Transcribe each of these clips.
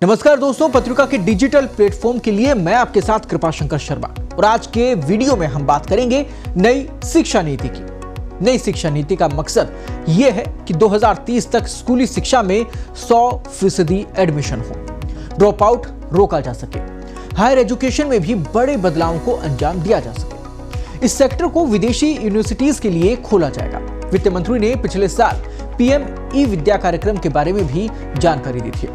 नमस्कार दोस्तों, पत्रिका के डिजिटल प्लेटफॉर्म के लिए मैं आपके साथ कृपाशंकर शर्मा और आज के वीडियो में हम बात करेंगे नई शिक्षा नीति की। नई शिक्षा नीति का मकसद यह है कि 2030 तक स्कूली शिक्षा में 100% एडमिशन हो, ड्रॉप आउट रोका जा सके, हायर एजुकेशन में भी बड़े बदलावों को अंजाम दिया जा सके। इस सेक्टर को विदेशी यूनिवर्सिटीज के लिए खोला जाएगा। वित्त मंत्री ने पिछले साल पीएम ई विद्या कार्यक्रम के बारे में भी जानकारी दी थी।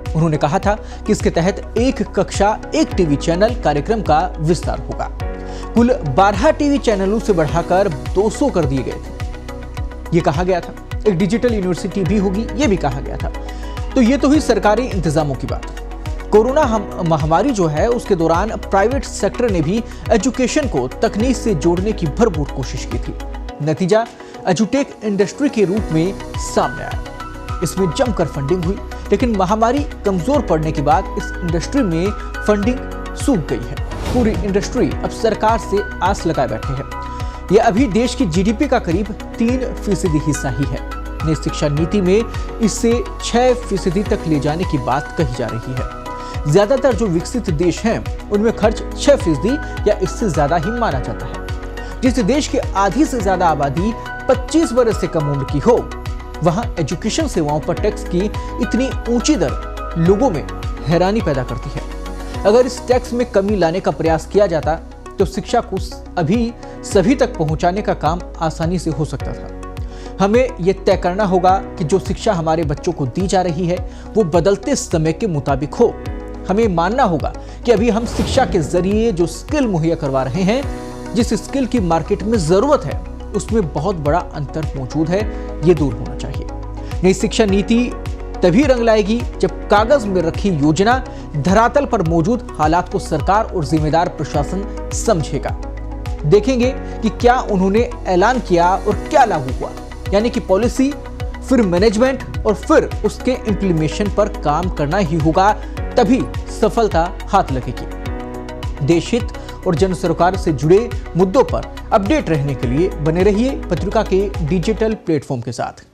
उन्होंने कहा था कि इसके तहत एक कक्षा एक टीवी चैनल कार्यक्रम का विस्तार होगा। कुल 12 टीवी चैनलों से बढ़ाकर 200 कर दिए गए थे। यह कहा गया था। एक डिजिटल यूनिवर्सिटी भी होगी, यह भी कहा गया था। तो ये तो हुई सरकारी इंतजामों की बात। कोरोना महामारी जो है उसके दौरान प्राइवेट सेक्टर ने भी एजुकेशन को तकनीक से जोड़ने की भरपूर कोशिश की थी। नतीजा एजुटेक इंडस्ट्री के रूप में सामने आया। इसमें जमकर फंडिंग हुई, लेकिन महामारी कमजोर पड़ने के बाद इस इंडस्ट्री में फंडिंग सूख गई है। पूरी इंडस्ट्री अब सरकार से आस लगाए बैठे है। यह अभी देश की जीडीपी का करीब 3% हिस्सा ही है। नई शिक्षा नीति में इससे 6% तक ले जाने की बात कही जा रही है। ज्यादातर जो विकसित देश हैं उनमें खर्च 6% या इससे ज्यादा ही माना जाता है। जिस देश की आधी से ज्यादा आबादी 25 वर्ष से कम उम्र की हो, वहां एजुकेशन सेवाओं पर टैक्स की इतनी ऊंची दर लोगों में हैरानी पैदा करती है। अगर इस टैक्स में कमी लाने का प्रयास किया जाता तो शिक्षा को अभी सभी तक पहुंचाने का काम आसानी से हो सकता था। हमें यह तय करना होगा कि जो शिक्षा हमारे बच्चों को दी जा रही है वो बदलते समय के मुताबिक हो। हमें मानना होगा कि अभी हम शिक्षा के जरिए जो स्किल मुहैया करवा रहे हैं, जिस स्किल की मार्केट में जरूरत है, उसमें बहुत बड़ा अंतर मौजूद है। ये दूर होना चाहिए। नई शिक्षा नीति तभी रंग लाएगी जब कागज में रखी योजना धरातल पर मौजूद हालात को सरकार और जिम्मेदार प्रशासन समझेगा। देखेंगे कि क्या उन्होंने ऐलान किया और क्या लागू हुआ, यानी कि पॉलिसी, फिर मैनेजमेंट और फिर उसके इंप्लीमेशन पर काम करना ही होगा, तभी सफलता हाथ लगेगी। देश हित और जन सरोकार से जुड़े मुद्दों पर अपडेट रहने के लिए बने रहिए पत्रिका के डिजिटल प्लेटफॉर्म के साथ।